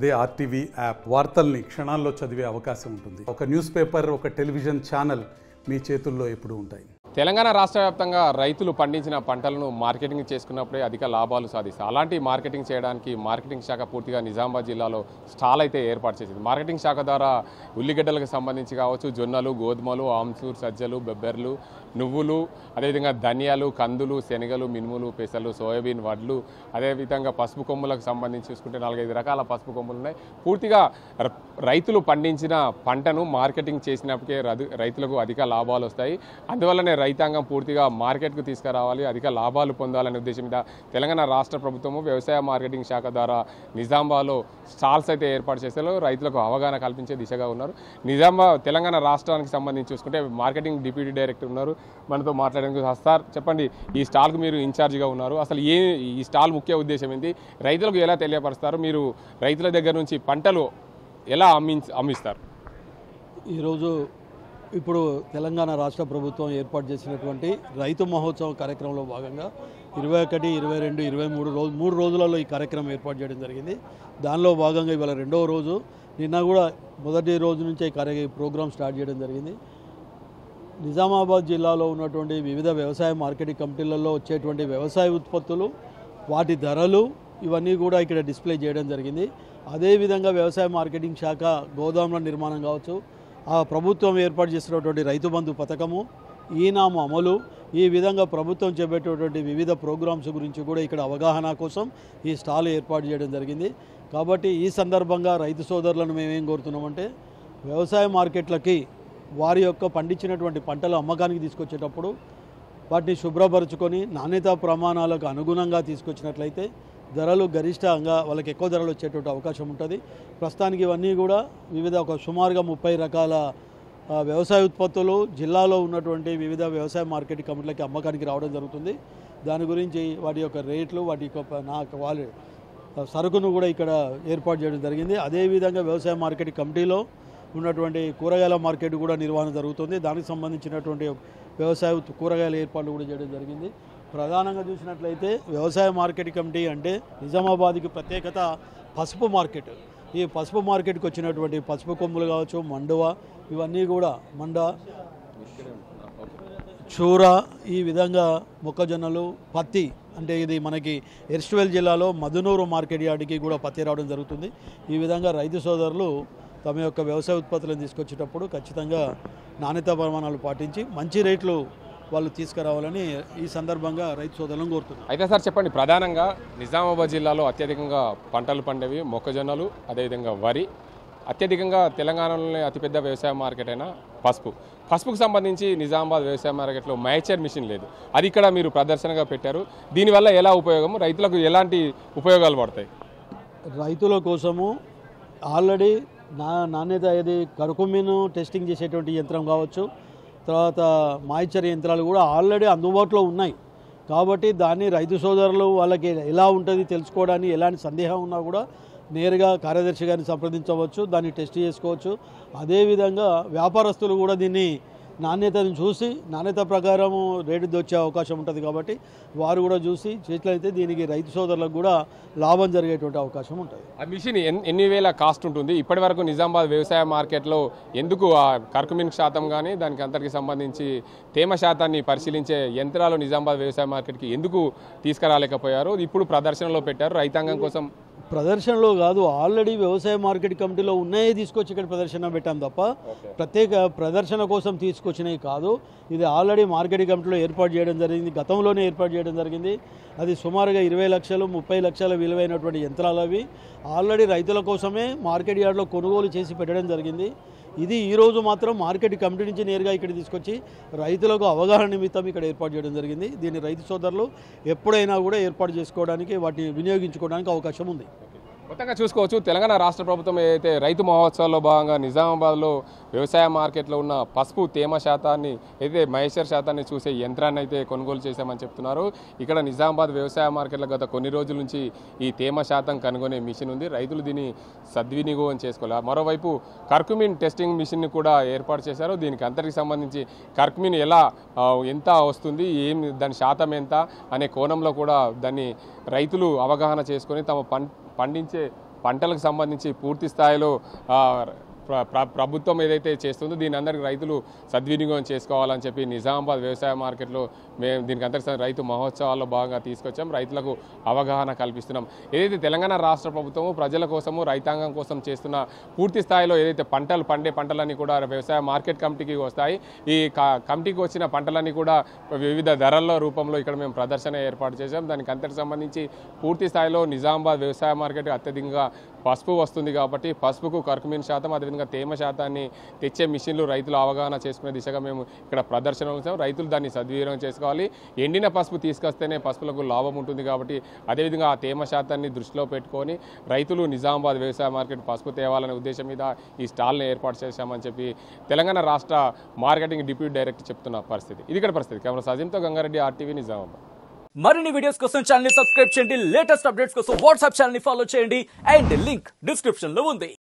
అదే RTV app వార్తల్ని క్షణాల్లో చదివే అవకాశం ఉంటుంది. ఒక న్యూస్ పేపర్, ఒక టెలివిజన్ ఛానల్ మీ చేతుల్లో ఎప్పుడూ ఉంటాయి. తెలంగాణ రాష్ట్ర వ్యాప్తంగా రైతులు పండించిన పంటలను మార్కెటింగ్ చేసుకున్నప్పుడే అధిక లాభాలు సాధిస్తారు. అలాంటి మార్కెటింగ్ చేయడానికి మార్కెటింగ్ శాఖ పూర్తిగా నిజామాబాద్ జిల్లాలో స్టాల్ అయితే ఏర్పాటు చేసింది. మార్కెటింగ్ శాఖ ద్వారా ఉల్లిగడ్డలకు సంబంధించి కావచ్చు, జొన్నలు, గోధుమలు, ఆమ్సూర్, సజ్జలు, బెబ్బెర్లు, నువ్వులు, అదేవిధంగా ధనియాలు, కందులు, శనగలు, మినుములు, పెసలు, సోయాబీన్, వడ్లు, అదేవిధంగా పసుపు కొమ్ములకు సంబంధించి చూసుకుంటే 4-5 రకాల పసుపు కొమ్ములు ఉన్నాయి. పూర్తిగా రైతులు పండించిన పంటను మార్కెటింగ్ చేసినప్పటికే రైతులకు అధిక లాభాలు వస్తాయి. అందువల్లనే రైతాంగం పూర్తిగా మార్కెట్కు తీసుకురావాలి, అధిక లాభాలు పొందాలనే ఉద్దేశం మీద తెలంగాణ రాష్ట్ర ప్రభుత్వము వ్యవసాయ మార్కెటింగ్ శాఖ ద్వారా నిజామాబాద్లో స్టాల్స్ అయితే ఏర్పాటు చేశారు. రైతులకు అవగాహన కల్పించే దిశగా ఉన్నారు. తెలంగాణ రాష్ట్రానికి సంబంధించి చూసుకుంటే మార్కెటింగ్ డిప్యూటీ డైరెక్టర్ ఉన్నారు, మనతో మాట్లాడడానికి. సార్ చెప్పండి, ఈ స్టాల్కి మీరు ఇన్ఛార్జిగా ఉన్నారు, అసలు ఈ స్టాల్ ముఖ్య ఉద్దేశం ఏంటి, రైతులకు ఎలా తెలియపరుస్తారు, మీరు రైతుల దగ్గర నుంచి పంటలు ఎలా అమ్మిస్తారు? ఈరోజు ఇప్పుడు తెలంగాణ రాష్ట్ర ప్రభుత్వం ఏర్పాటు చేసినటువంటి రైతు మహోత్సవం కార్యక్రమంలో భాగంగా 21, 22, 23 3 రోజులలో ఈ కార్యక్రమం ఏర్పాటు చేయడం జరిగింది. దానిలో భాగంగా ఇవాళ 2వ రోజు, నిన్న కూడా మొదటి రోజు నుంచే ఈ ప్రోగ్రాం స్టార్ట్ చేయడం జరిగింది. నిజామాబాద్ జిల్లాలో ఉన్నటువంటి వివిధ వ్యవసాయ మార్కెటింగ్ కమిటీలలో వచ్చేటువంటి వ్యవసాయ ఉత్పత్తులు, వాటి ధరలు, ఇవన్నీ కూడా ఇక్కడ డిస్ప్లే చేయడం జరిగింది. అదేవిధంగా వ్యవసాయ మార్కెటింగ్ శాఖ గోదాముల నిర్మాణం కావచ్చు, ఆ ప్రభుత్వం ఏర్పాటు చేసినటువంటి రైతు బంధు పథకము, ఈనాము అమలు, ఈ విధంగా ప్రభుత్వం చేపట్టేటువంటి వివిధ ప్రోగ్రామ్స్ గురించి కూడా ఇక్కడ అవగాహన కోసం ఈ స్టాల్ ఏర్పాటు చేయడం జరిగింది. కాబట్టి ఈ సందర్భంగా రైతు సోదరులను మేమేం కోరుతున్నామంటే, వ్యవసాయ మార్కెట్లకి వారి యొక్క పండించినటువంటి పంటల అమ్మకానికి తీసుకొచ్చేటప్పుడు వాటిని శుభ్రపరుచుకొని నాణ్యతా ప్రమాణాలకు అనుగుణంగా తీసుకొచ్చినట్లయితే ధరలు గరిష్టంగా వాళ్ళకి ఎక్కువ ధరలు వచ్చేటువంటి అవకాశం ఉంటుంది. ప్రస్తుతానికి ఇవన్నీ కూడా వివిధ సుమారుగా 30 రకాల వ్యవసాయ ఉత్పత్తులు జిల్లాలో ఉన్నటువంటి వివిధ వ్యవసాయ మార్కెటింగ్ కమిటీలకి అమ్మకానికి రావడం జరుగుతుంది. దాని గురించి వాటి యొక్క రేట్లు, వాటి యొక్క వాళ్ళ సరుకును కూడా ఇక్కడ ఏర్పాటు చేయడం జరిగింది. అదేవిధంగా వ్యవసాయ మార్కెటింగ్ కమిటీలో ఉన్నటువంటి కూరగాయల మార్కెట్ కూడా నిర్వహణ జరుగుతుంది. దానికి సంబంధించినటువంటి వ్యవసాయ కూరగాయల ఏర్పాట్లు కూడా చేయడం జరిగింది. ప్రధానంగా చూసినట్లయితే వ్యవసాయ మార్కెటింగ్ కమిటీ అంటే నిజామాబాద్కి ప్రత్యేకత పసుపు మార్కెట్. ఈ పసుపు మార్కెట్కి వచ్చినటువంటి పసుపు కొమ్ములు కావచ్చు, మండువ, ఇవన్నీ కూడా చూర, ఈ విధంగా మొక్కజొన్నలు, పత్తి, అంటే ఇది మనకి ఎర్స్ట్వేల్ జిల్లాలో మధునూరు మార్కెట్ యార్డ్కి కూడా పత్తి రావడం జరుగుతుంది. ఈ విధంగా రైతు సోదరులు తమ యొక్క వ్యవసాయ ఉత్పత్తులను తీసుకొచ్చేటప్పుడు ఖచ్చితంగా నాణ్యతా ప్రమాణాలు పాటించి మంచి రేట్లు వాళ్ళు తీసుకురావాలని ఈ సందర్భంగా రైతు సోదరులను కోరుతున్నారు. అయితే సార్ చెప్పండి, ప్రధానంగా నిజామాబాద్ జిల్లాలో అత్యధికంగా పంటలు పండేవి మొక్కజొన్నలు, అదేవిధంగా వరి, అత్యధికంగా తెలంగాణలోనే అతిపెద్ద వ్యవసాయ మార్కెట్ అయిన పసుపుకు సంబంధించి నిజామాబాద్ వ్యవసాయ మార్కెట్లో మ్యాచర్ మిషన్ లేదు, అది ఇక్కడ మీరు ప్రదర్శనగా పెట్టారు. దీనివల్ల ఎలా ఉపయోగం, రైతులకు ఎలాంటి ఉపయోగాలు పడతాయి? రైతుల కోసము ఆల్రెడీ నాణ్యత ఏది కరుకుమీను టెస్టింగ్ చేసేటువంటి యంత్రం కావచ్చు, తర్వాత మాయిశ్చర్ యంత్రాలు కూడా ఆల్రెడీ అందుబాటులో ఉన్నాయి. కాబట్టి దాన్ని రైతు సోదరులు వాళ్ళకి ఎలా ఉంటుంది తెలుసుకోవడానికి ఎలాంటి సందేహం ఉన్నా కూడా నేరుగా కార్యదర్శి గారిని సంప్రదించవచ్చు, దాన్ని టెస్ట్ చేసుకోవచ్చు. అదేవిధంగా వ్యాపారస్తులు కూడా దీన్ని నాణ్యతను చూసి నాణ్యత ప్రకారము రేటు దొచ్చే అవకాశం ఉంటుంది. కాబట్టి వారు కూడా చూసి చేసినట్లయితే దీనికి రైతు సోదరులకు కూడా లాభం జరిగేటువంటి అవకాశం ఉంటుంది. ఆ మిషన్ ఎన్ని వేల కాస్ట్ ఉంటుంది? ఇప్పటి వరకు నిజామాబాద్ వ్యవసాయ మార్కెట్లో ఎందుకు ఆ కర్కుమిన్ శాతం కానీ దానికి అంతటికి సంబంధించి తేమ శాతాన్ని పరిశీలించే యంత్రాలు నిజామాబాద్ వ్యవసాయ మార్కెట్కి ఎందుకు తీసుకురాలేకపోయారు? ఇప్పుడు ప్రదర్శనలో పెట్టారు, రైతాంగం కోసం. ప్రదర్శనలో కాదు, ఆల్రెడీ వ్యవసాయ మార్కెట్ కమిటీలో ఉన్నాయే తీసుకొచ్చి ఇక్కడ ప్రదర్శన పెట్టాం తప్ప ప్రత్యేక ప్రదర్శన కోసం తీసుకొచ్చినవి కాదు. ఇది ఆల్రెడీ మార్కెటింగ్ కమిటీలో ఏర్పాటు చేయడం జరిగింది, గతంలోనే ఏర్పాటు చేయడం జరిగింది. అది సుమారుగా 20 లక్షలు 30 లక్షల విలువైనటువంటి యంత్రాలు అవి ఆల్రెడీ రైతుల కోసమే మార్కెట్ యార్డ్లో కొనుగోలు చేసి పెట్టడం జరిగింది. ఇది ఈరోజు మాత్రం మార్కెట్ కమిటీ నుంచి నేరుగా ఇక్కడ తీసుకొచ్చి రైతులకు అవగాహన నిమిత్తం ఇక్కడ ఏర్పాటు చేయడం జరిగింది. దీన్ని రైతు సోదరులు ఎప్పుడైనా కూడా ఏర్పాటు చేసుకోవడానికి, వాటిని వినియోగించుకోవడానికి అవకాశం ఉంది. మొత్తంగా చూసుకోవచ్చు, తెలంగాణ రాష్ట్ర ప్రభుత్వం ఏదైతే రైతు మహోత్సవాల్లో భాగంగా నిజామాబాద్లో వ్యవసాయ మార్కెట్లో ఉన్న పసుపు తేమ శాతాన్ని, అయితే మైసర్ శాతాన్ని చూసే యంత్రాన్ని అయితే కొనుగోలు చేశామని చెప్తున్నారు. ఇక్కడ నిజామాబాద్ వ్యవసాయ మార్కెట్లో గత కొన్ని రోజుల నుంచి ఈ తేమ శాతం కనుగొనే మిషన్ ఉంది, రైతులు దీన్ని సద్వినియోగం చేసుకోవాలి. మరోవైపు కర్కుమిన్ టెస్టింగ్ మిషన్ని కూడా ఏర్పాటు చేశారు. దీనికి అంతటికి సంబంధించి కర్కుమిన్ ఎంత వస్తుంది, దాని శాతం ఎంత అనే కోణంలో కూడా దాన్ని రైతులు అవగాహన చేసుకొని తమ పండించే పంటలకు సంబంధించి పూర్తి స్థాయిలో ప్రభుత్వం ఏదైతే చేస్తుందో దీని అందరికీ రైతులు సద్వినియోగం చేసుకోవాలని చెప్పి నిజామాబాద్ వ్యవసాయ మార్కెట్లో మేము దీనికి అంతర్గత రైతు మహోత్సవాల్లో భాగంగా తీసుకొచ్చాం. రైతులకు అవగాహన కల్పిస్తున్నాం. ఏదైతే తెలంగాణ రాష్ట్ర ప్రభుత్వము ప్రజల కోసము రైతాంగం కోసం చేస్తున్న పూర్తి స్థాయిలో ఏదైతే పంటలన్నీ కూడా వ్యవసాయ మార్కెట్ కమిటీకి వస్తాయి. ఈ కమిటీకి వచ్చిన పంటలన్నీ కూడా వివిధ ధరల రూపంలో ఇక్కడ మేము ప్రదర్శన ఏర్పాటు చేశాం. దానికి అంతటికి సంబంధించి పూర్తి స్థాయిలో నిజామాబాద్ వ్యవసాయ మార్కెట్ అత్యధికంగా పసుపు వస్తుంది కాబట్టి పసుపుకు కర్కుమిన్ శాతం అదేవిధంగా తేమ శాతాన్ని తెచ్చే మిషన్లు రైతులు అవగాహన చేసుకునే దిశగా మేము ఇక్కడ ప్రదర్శన ఉంచాం. రైతులు దాన్ని సద్వినియోగం చేసుకోవాలి. ఎండిన పసుపు తీసుకొస్తేనే పసుపులకు లాభం ఉంటుంది కాబట్టి అదేవిధంగా ఆ తేమ శాతాన్ని దృష్టిలో పెట్టుకొని రైతులు నిజామాబాద్ వ్యవసాయ మార్కెట్ పసుపు తేవాలనే ఉద్దేశం మీద ఈ స్టాల్ని ఏర్పాటు చేశామని చెప్పి తెలంగాణ రాష్ట్ర మార్కెటింగ్ డిప్యూటీ డైరెక్టర్ చెప్తున్న పరిస్థితి. ఇది ఇక్కడ పరిస్థితి. కెమెరా సజింతో గంగారెడ్డి, ఆర్టీవీ, నిజామాబాద్. మరిన్ని వీడియోస్ కోసం ఛానల్ ని సబ్స్క్రైబ్ చేయండి. లేటెస్ట్ అప్డేట్స్ కోసం వాట్సాప్ ఛానల్ ని ఫాలో చేయండి. అండ్ లింక్ డిస్క్రిప్షన్ లో ఉంది.